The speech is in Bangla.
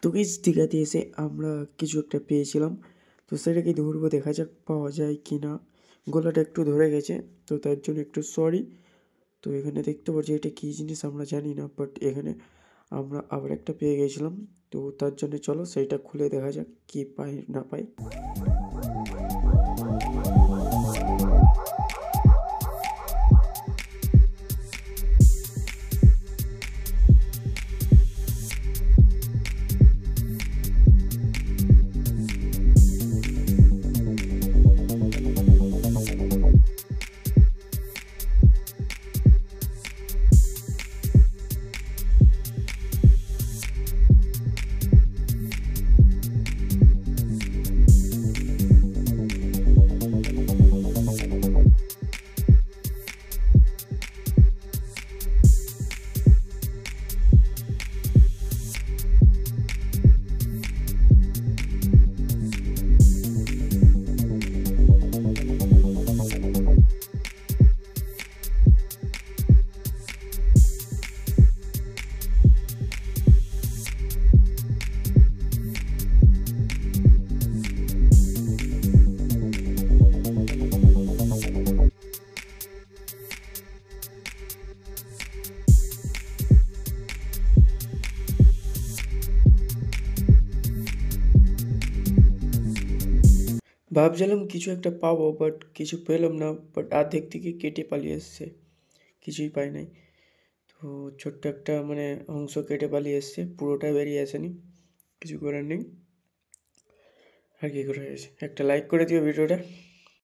তো গাইস দীঘাতে এসে আমরা কিছু একটা পেয়েছিলাম, তো সেটাকে ধরবো, দেখা যাক পাওয়া যায় কি না। গলাটা একটু ধরে গেছে, তো তার জন্য একটু সরি। তো এখানে দেখতে পাচ্ছি এটা কী জিনিস আমরা জানি না, বাট এখানে আমরা আবার একটা পেয়ে গেছিলাম। তো তার জন্য চলো সেইটা খুলে দেখা যাক কি পাই না পাই। ভাবছিলাম কিছু একটা পাবো, বাট কিছু পেলাম না। বাট অর্ধেক থেকে কেটে পালিয়ে এসছে, কিছুই পাই নাই। তো ছোট্ট একটা মানে অংশ কেটে পালিয়ে এসছে, পুরোটা বেরিয়ে আসেনি, কিছু করার নেই। আর কী করে হয়েছে, একটা লাইক করে দিও ভিডিওটা।